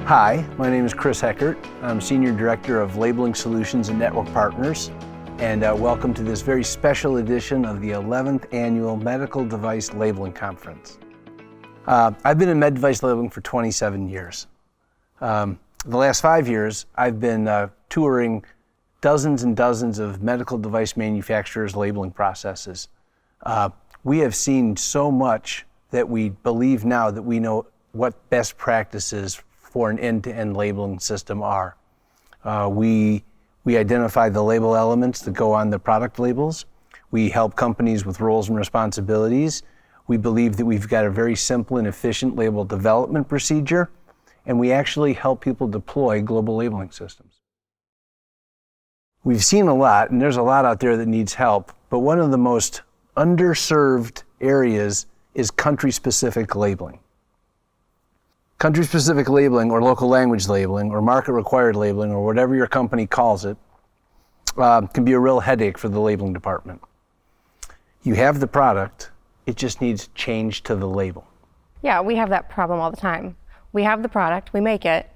Hi, my name is Chris Heckert. I'm Senior Director of Labeling Solutions and Network Partners, and welcome to this very special edition of the 11th Annual Medical Device Labeling Conference. I've been in med device labeling for 27 years. The last 5 years, I've been touring dozens and dozens of medical device manufacturers' labeling processes. We have seen so much that we believe now that we know what best practices for an end-to-end labeling system are. We identify the label elements that go on the product labels. We help companies with roles and responsibilities. We believe that we've got a very simple and efficient label development procedure, and we actually help people deploy global labeling systems. We've seen a lot, and there's a lot out there that needs help, but one of the most underserved areas is country-specific labeling. Country-specific labeling or local language labeling or market-required labeling or whatever your company calls it can be a real headache for the labeling department. You have the product, it just needs change to the label. Yeah, we have that problem all the time. We have the product, we make it,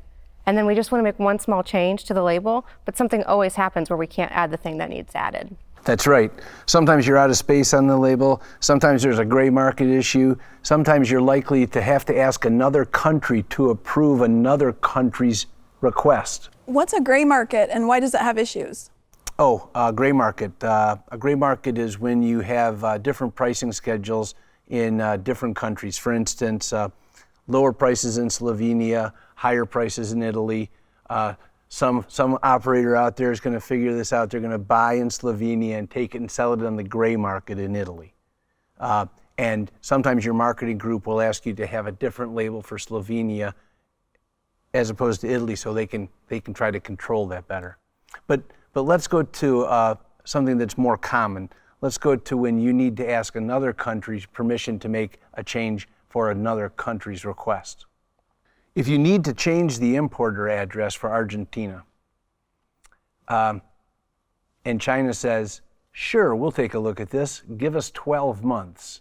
and then we just want to make one small change to the label, but something always happens where we can't add the thing that needs added. That's right. Sometimes you're out of space on the label. Sometimes there's a gray market issue. Sometimes you're likely to have to ask another country to approve another country's request. What's a gray market and why does it have issues? Gray market. A gray market is when you have different pricing schedules in different countries. For instance, lower prices in Slovenia, higher prices in Italy. Some operator out there is going to figure this out. They're going to buy in Slovenia and take it and sell it on the gray market in Italy. And sometimes your marketing group will ask you to have a different label for Slovenia as opposed to Italy, so they can try to control that better. But let's go to something that's more common. Let's go to when you need to ask another country's permission to make a change for another country's request. If you need to change the importer address for Argentina, and China says, sure, we'll take a look at this, give us 12 months,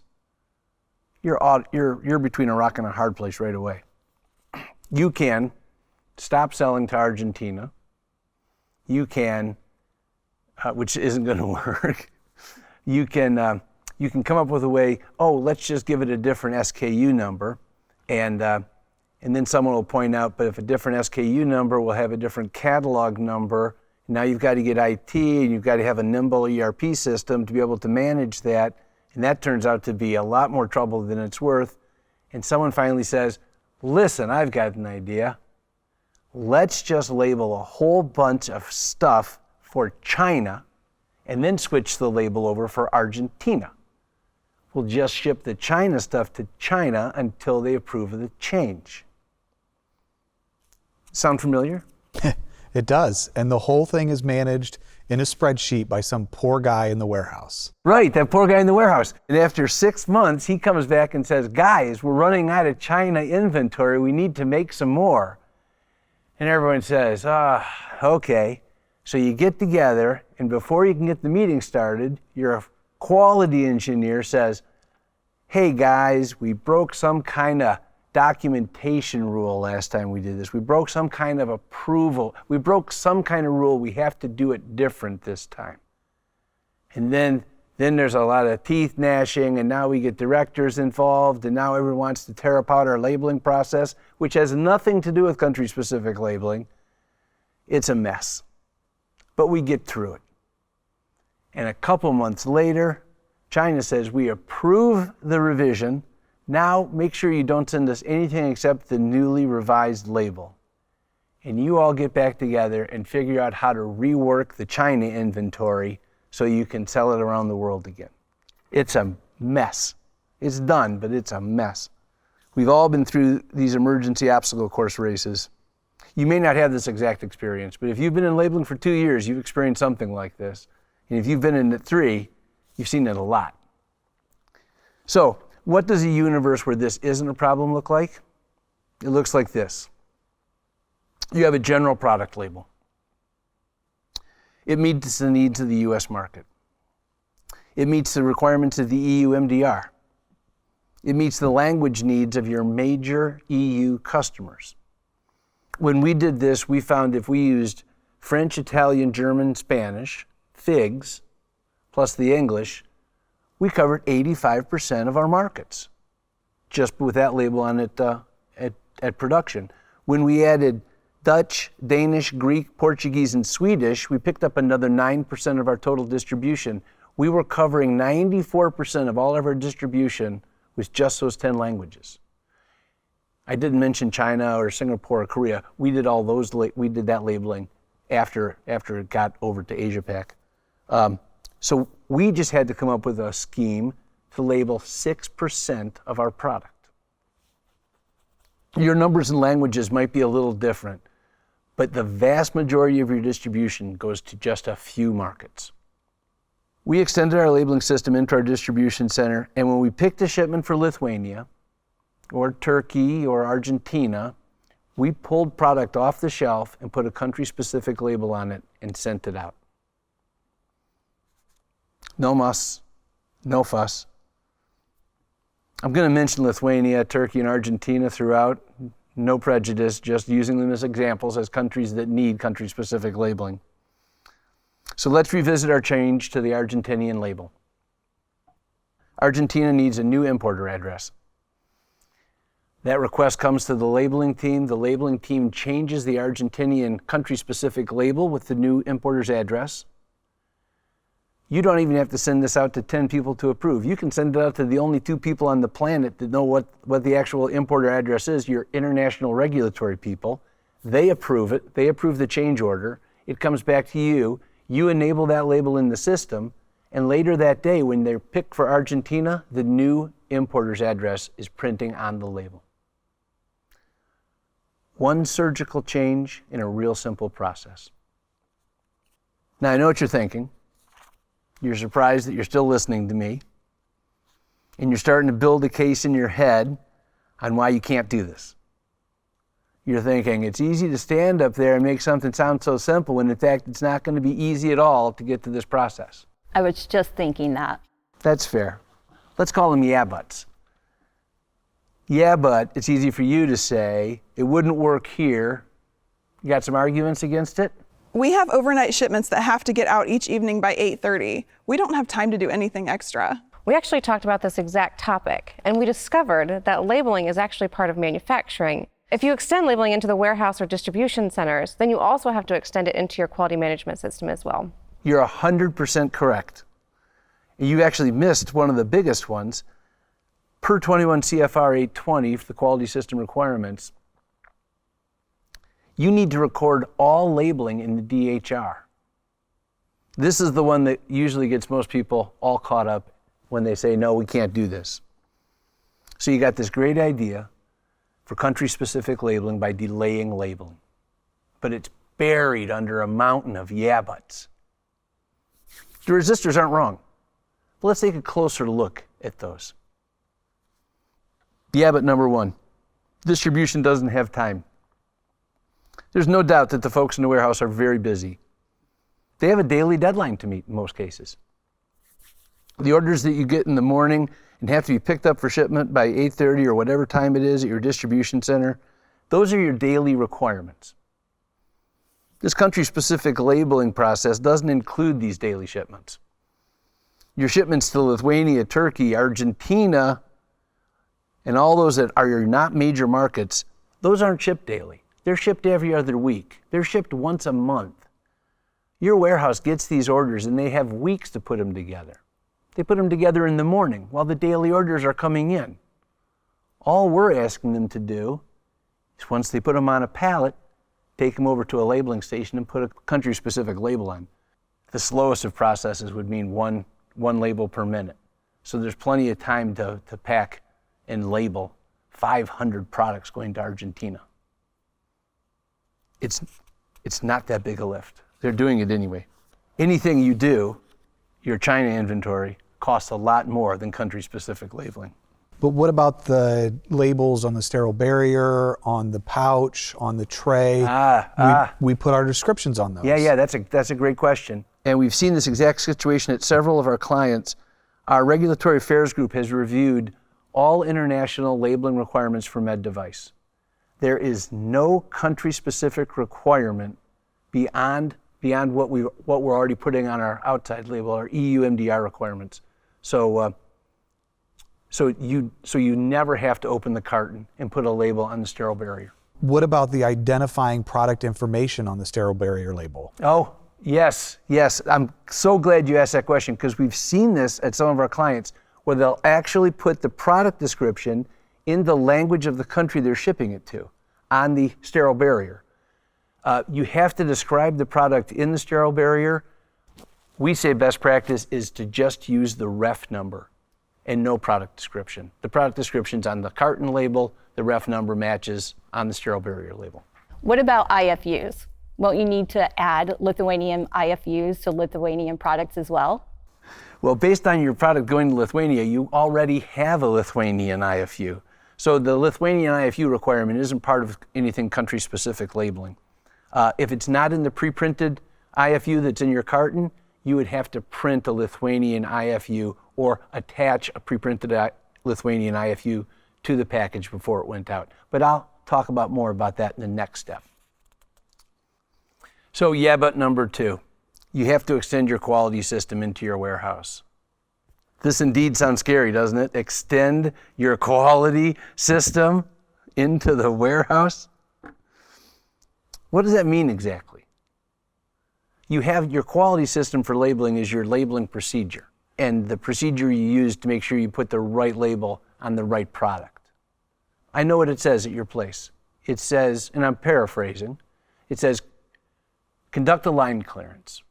you're between a rock and a hard place right away. You can stop selling to Argentina. You can, which isn't going to work. You can come up with a way, let's just give it a different SKU number, and then someone will point out, but if a different SKU number will have a different catalog number, now you've got to get IT and you've got to have a nimble ERP system to be able to manage that. And that turns out to be a lot more trouble than it's worth. And someone finally says, listen, I've got an idea. Let's just label a whole bunch of stuff for China and then switch the label over for Argentina. We'll just ship the China stuff to China until they approve of the change. Sound familiar? It does. And the whole thing is managed in a spreadsheet by some poor guy in the warehouse. Right, that poor guy in the warehouse. And after 6 months, he comes back and says, guys, we're running out of China inventory. We need to make some more. And everyone says, okay. So you get together, and before you can get the meeting started, your quality engineer says, hey guys, we broke some kind of documentation rule last time we did this. We broke some kind of approval. We broke some kind of rule. We have to do it different this time. And then there's a lot of teeth gnashing, and now we get directors involved, and now everyone wants to tear apart our labeling process, which has nothing to do with country-specific labeling. It's a mess. But we get through it. And a couple months later, China says, we approve the revision. Now make sure you don't send us anything except the newly revised label. And you all get back together and figure out how to rework the China inventory so you can sell it around the world again. It's a mess. It's done, but it's a mess. We've all been through these emergency obstacle course races. You may not have this exact experience, but if you've been in labeling for 2 years, you've experienced something like this. And if you've been in it 3, you've seen it a lot. So, what does a universe where this isn't a problem look like? It looks like this. You have a general product label. It meets the needs of the US market. It meets the requirements of the EU MDR. It meets the language needs of your major EU customers. When we did this, we found if we used French, Italian, German, Spanish, figs, plus the English, we covered 85% of our markets just with that label on it at production. When we added Dutch, Danish, Greek, Portuguese, and Swedish, we picked up another 9% of our total distribution. We were covering 94% of all of our distribution with just those 10 languages. I didn't mention China or Singapore or Korea. We did all those. We did that labeling after it got over to Asia Pac. So we just had to come up with a scheme to label 6% of our product. Your numbers and languages might be a little different, but the vast majority of your distribution goes to just a few markets. We extended our labeling system into our distribution center, and when we picked a shipment for Lithuania, or Turkey, or Argentina, we pulled product off the shelf and put a country-specific label on it and sent it out. No muss, no fuss. I'm going to mention Lithuania, Turkey, and Argentina throughout. No prejudice, just using them as examples as countries that need country-specific labeling. So let's revisit our change to the Argentinian label. Argentina needs a new importer address. That request comes to the labeling team. The labeling team changes the Argentinian country-specific label with the new importer's address. You don't even have to send this out to 10 people to approve. You can send it out to the only 2 people on the planet that know what the actual importer address is, your international regulatory people. They approve it. They approve the change order. It comes back to you. You enable that label in the system, and later that day, when they're picked for Argentina, the new importer's address is printing on the label. One surgical change in a real simple process. Now, I know what you're thinking. You're surprised that you're still listening to me, and you're starting to build a case in your head on why you can't do this. You're thinking, it's easy to stand up there and make something sound so simple, when in fact, it's not going to be easy at all to get to this process. I was just thinking that. That's fair. Let's call them yeah buts. Yeah, but it's easy for you to say, it wouldn't work here. You got some arguments against it? We have overnight shipments that have to get out each evening by 8:30. We don't have time to do anything extra. We actually talked about this exact topic, and we discovered that labeling is actually part of manufacturing. If you extend labeling into the warehouse or distribution centers, then you also have to extend it into your quality management system as well. You're 100% correct. You actually missed one of the biggest ones. Per 21 CFR 820 for the quality system requirements, you need to record all labeling in the DHR. This is the one that usually gets most people all caught up when they say, no, we can't do this. So you got this great idea for country-specific labeling by delaying labeling, but it's buried under a mountain of yeah buts. The resistors aren't wrong, but let's take a closer look at those. Yeah, but number 1, distribution doesn't have time. There's no doubt that the folks in the warehouse are very busy. They have a daily deadline to meet in most cases. The orders that you get in the morning and have to be picked up for shipment by 8:30 or whatever time it is at your distribution center, those are your daily requirements. This country-specific labeling process doesn't include these daily shipments. Your shipments to Lithuania, Turkey, Argentina, and all those that are not major markets, those aren't shipped daily. They're shipped every other week. They're shipped once a month. Your warehouse gets these orders and they have weeks to put them together. They put them together in the morning while the daily orders are coming in. All we're asking them to do is once they put them on a pallet, take them over to a labeling station and put a country-specific label on. The slowest of processes would mean one label per minute. So there's plenty of time to pack and label 500 products going to Argentina. It's not that big a lift. They're doing it anyway. Anything you do, your China inventory, costs a lot more than country-specific labeling. But what about the labels on the sterile barrier, on the pouch, on the tray? We put our descriptions on those. Yeah, that's a great question. And we've seen this exact situation at several of our clients. Our regulatory affairs group has reviewed all international labeling requirements for med device. There is no country-specific requirement beyond what we're already putting on our outside label, our EU MDR requirements. So you never have to open the carton and put a label on the sterile barrier. What about the identifying product information on the sterile barrier label? Oh, yes. I'm so glad you asked that question, because we've seen this at some of our clients where they'll actually put the product description in the language of the country they're shipping it to on the sterile barrier. You have to describe the product in the sterile barrier. We say best practice is to just use the ref number and no product description. The product description's on the carton label, the ref number matches on the sterile barrier label. What about IFUs? Won't you need to add Lithuanian IFUs to Lithuanian products as well? Well, based on your product going to Lithuania, you already have a Lithuanian IFU. So the Lithuanian IFU requirement isn't part of anything country-specific labeling. If it's not in the pre-printed IFU that's in your carton, you would have to print a Lithuanian IFU or attach a pre-printed Lithuanian IFU to the package before it went out. But I'll talk more about that in the next step. So but number 2, you have to extend your quality system into your warehouse. This indeed sounds scary, doesn't it? Extend your quality system into the warehouse? What does that mean exactly? You have your quality system for labeling is your labeling procedure, and the procedure you use to make sure you put the right label on the right product. I know what it says at your place. It says, and I'm paraphrasing, it says, conduct a line clearance.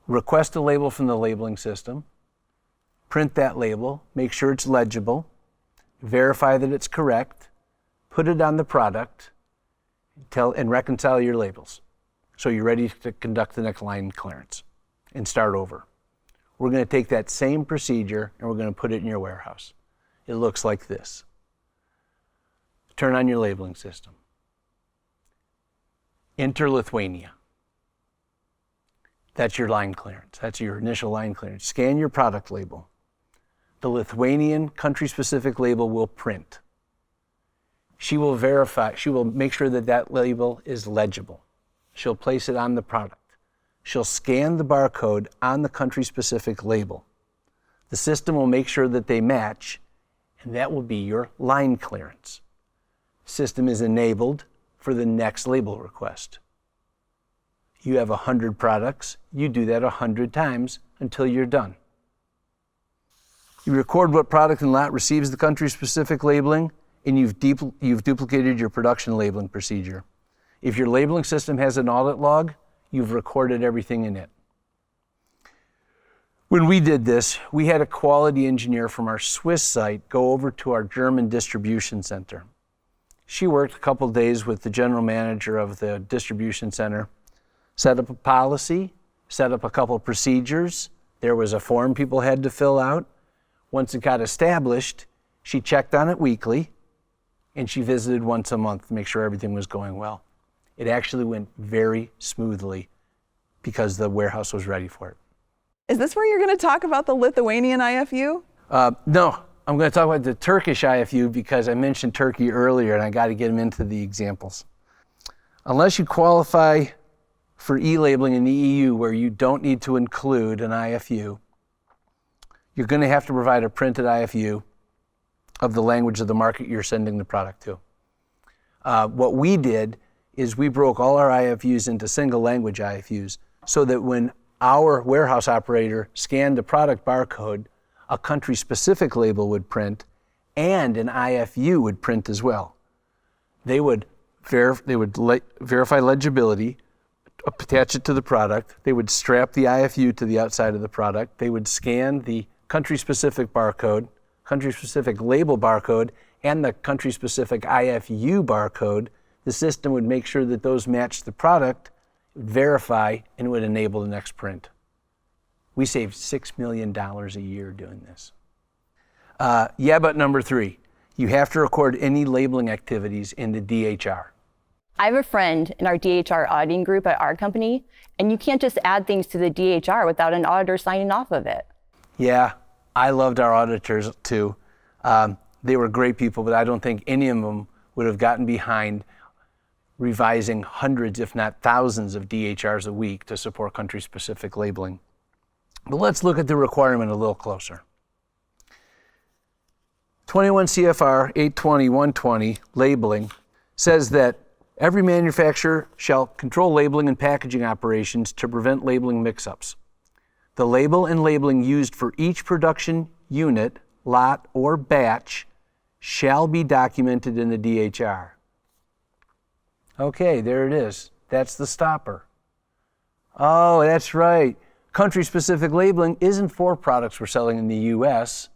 Request a label from the labeling system, print that label, make sure it's legible, verify that it's correct, put it on the product, and reconcile your labels. So you're ready to conduct the next line clearance and start over. We're going to take that same procedure and we're going to put it in your warehouse. It looks like this. Turn on your labeling system. Enter Lithuania. That's your line clearance. That's your initial line clearance. Scan your product label. The Lithuanian country-specific label will print. She will verify, she will make sure that that label is legible. She'll place it on the product. She'll scan the barcode on the country-specific label. The system will make sure that they match, and that will be your line clearance. System is enabled for the next label request. You have 100 products. You do that 100 times until you're done. You record what product and lot receives the country-specific labeling, and you've duplicated your production labeling procedure. If your labeling system has an audit log, you've recorded everything in it. When we did this, we had a quality engineer from our Swiss site go over to our German distribution center. She worked a couple days with the general manager of the distribution center, set up a policy, set up a couple of procedures. There was a form people had to fill out. Once it got established, she checked on it weekly, and she visited once a month to make sure everything was going well. It actually went very smoothly because the warehouse was ready for it. Is this where you're going to talk about the Lithuanian IFU? No, I'm going to talk about the Turkish IFU because I mentioned Turkey earlier and I got to get them into the examples. Unless you qualify for e-labeling in the EU where you don't need to include an IFU, you're going to have to provide a printed IFU of the language of the market you're sending the product to. What we did is we broke all our IFUs into single language IFUs so that when our warehouse operator scanned the product barcode, a country-specific label would print and an IFU would print as well. They would verify legibility, attach it to the product. They would strap the IFU to the outside of the product. They would scan the country-specific barcode, country-specific label barcode, and the country-specific IFU barcode. The system would make sure that those matched the product, verify, and would enable the next print. We saved $6 million a year doing this. But number 3, you have to record any labeling activities in the DHR. I have a friend in our DHR auditing group at our company, and you can't just add things to the DHR without an auditor signing off of it. Yeah, I loved our auditors too. They were great people, but I don't think any of them would have gotten behind revising hundreds, if not thousands, of DHRs a week to support country-specific labeling. But let's look at the requirement a little closer. 21 CFR 820-120 labeling says that every manufacturer shall control labeling and packaging operations to prevent labeling mix-ups. The label and labeling used for each production unit, lot, or batch shall be documented in the DHR. Okay, there it is. That's the stopper. Oh, that's right. Country-specific labeling isn't for products we're selling in the U.S.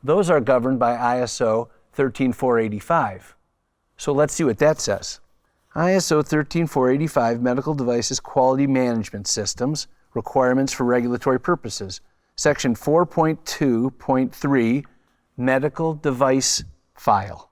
Those are governed by ISO 13485. So let's see what that says. ISO 13485 Medical Devices Quality Management Systems, Requirements for Regulatory Purposes. Section 4.2.3, Medical Device File.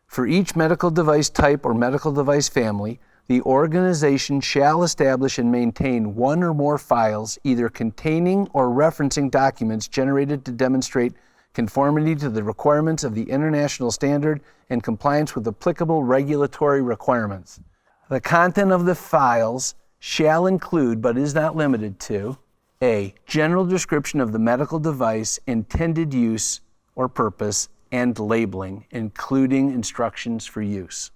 For each medical device type or medical device family, the organization shall establish and maintain one or more files either containing or referencing documents generated to demonstrate conformity to the requirements of the international standard and compliance with applicable regulatory requirements. The content of the files shall include, but is not limited to, A, general description of the medical device, intended use or purpose, and labeling, including instructions for use.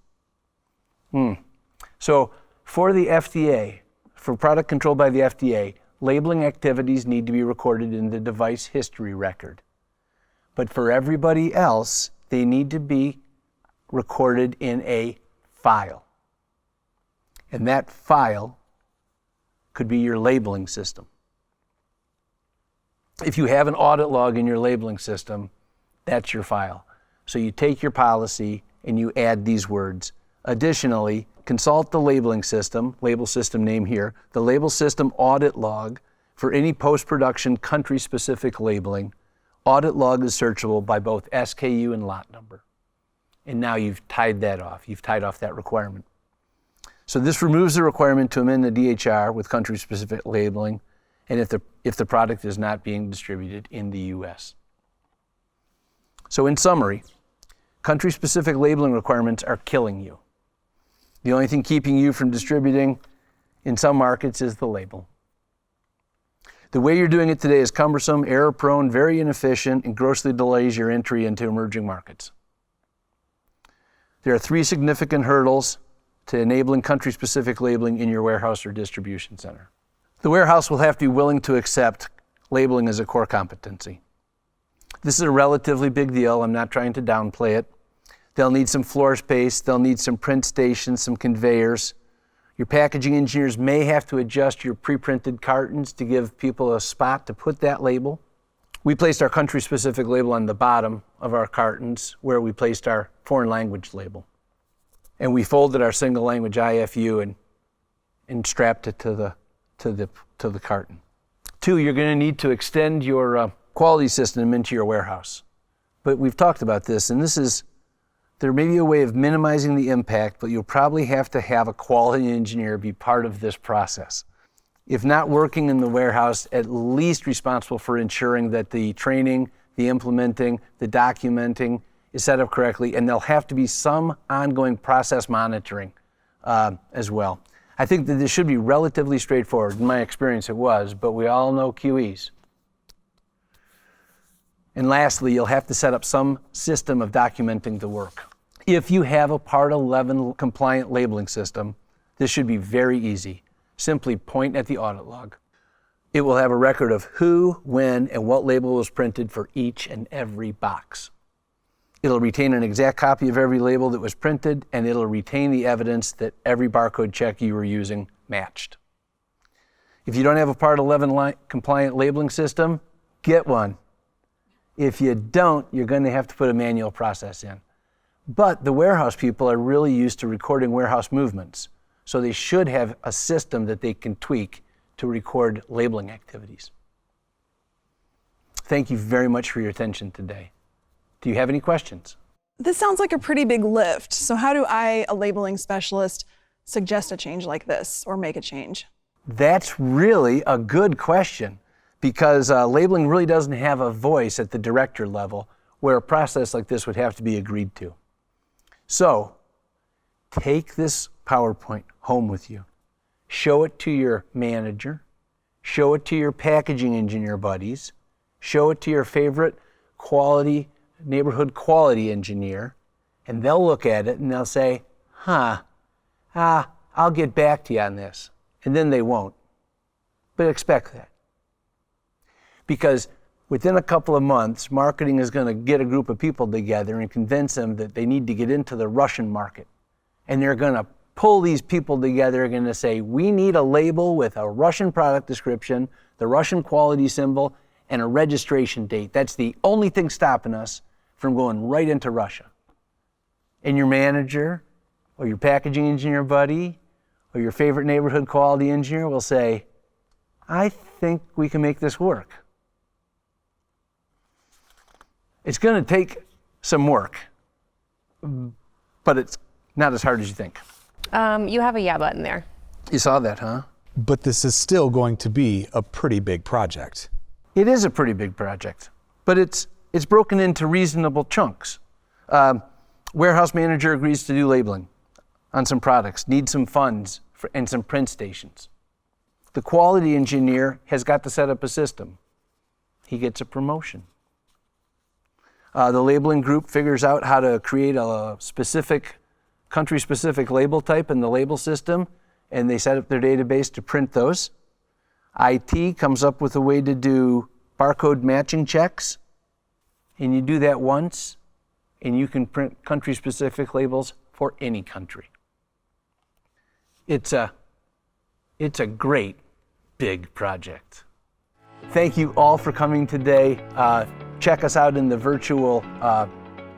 So for the FDA, for product controlled by the FDA, labeling activities need to be recorded in the device history record. But for everybody else, they need to be recorded in a file. And that file could be your labeling system. If you have an audit log in your labeling system, that's your file. So you take your policy and you add these words. Additionally, consult the labeling system, label system name here, the label system audit log for any post-production country-specific labeling. Audit log is searchable by both SKU and lot number. And now you've tied that off. You've tied off that requirement. So this removes the requirement to amend the DHR with country-specific labeling and if the product is not being distributed in the U.S. So in summary, country-specific labeling requirements are killing you. The only thing keeping you from distributing in some markets is the label. The way you're doing it today is cumbersome, error-prone, very inefficient, and grossly delays your entry into emerging markets. There are 3 significant hurdles to enabling country-specific labeling in your warehouse or distribution center. The warehouse will have to be willing to accept labeling as a core competency. This is a relatively big deal. I'm not trying to downplay it. They'll need some floor space. They'll need some print stations, some conveyors. Your packaging engineers may have to adjust your pre-printed cartons to give people a spot to put that label. We placed our country-specific label on the bottom of our cartons where we placed our foreign language label. And we folded our single language IFU and strapped it to the carton. 2, you're going to need to extend your quality system into your warehouse. But we've talked about this, and there may be a way of minimizing the impact, but you'll probably have to have a quality engineer be part of this process. If not working in the warehouse, at least responsible for ensuring that the training, the implementing, the documenting is set up correctly, and there'll have to be some ongoing process monitoring as well. I think that this should be relatively straightforward. In my experience, it was, but we all know QEs. And lastly, you'll have to set up some system of documenting the work. If you have a Part 11 compliant labeling system, this should be very easy. Simply point at the audit log. It will have a record of who, when, and what label was printed for each and every box. It'll retain an exact copy of every label that was printed, and it'll retain the evidence that every barcode check you were using matched. If you don't have a Part 11 compliant labeling system, get one. If you don't, you're going to have to put a manual process in. But the warehouse people are really used to recording warehouse movements, so they should have a system that they can tweak to record labeling activities. Thank you very much for your attention today. Do you have any questions? This sounds like a pretty big lift. So how do I, a labeling specialist, suggest a change like this or make a change? That's really a good question, because labeling really doesn't have a voice at the director level where a process like this would have to be agreed to. So take this PowerPoint home with you. Show it to your manager. Show it to your packaging engineer buddies. Show it to your favorite neighborhood quality engineer. And they'll look at it and they'll say, I'll get back to you on this. And then they won't. But expect that. Because within a couple of months, marketing is going to get a group of people together and convince them that they need to get into the Russian market. And they're going to pull these people together and going to say, we need a label with a Russian product description, the Russian quality symbol, and a registration date. That's the only thing stopping us from going right into Russia. And your manager or your packaging engineer buddy or your favorite neighborhood quality engineer will say, I think we can make this work. It's going to take some work, but it's not as hard as you think. You have a yeah button there. You saw that, huh? But this is still going to be a pretty big project. It is a pretty big project, but it's broken into reasonable chunks. Warehouse manager agrees to do labeling on some products, needs some funds and some print stations. The quality engineer has got to set up a system. He gets a promotion. The labeling group figures out how to create a specific, country-specific label type in the label system, and they set up their database to print those. IT comes up with a way to do barcode matching checks, and you do that once, and you can print country-specific labels for any country. It's a great, big project. Thank you all for coming today. Check us out in the virtual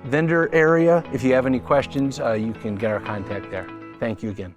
vendor area. If you have any questions, you can get our contact there. Thank you again.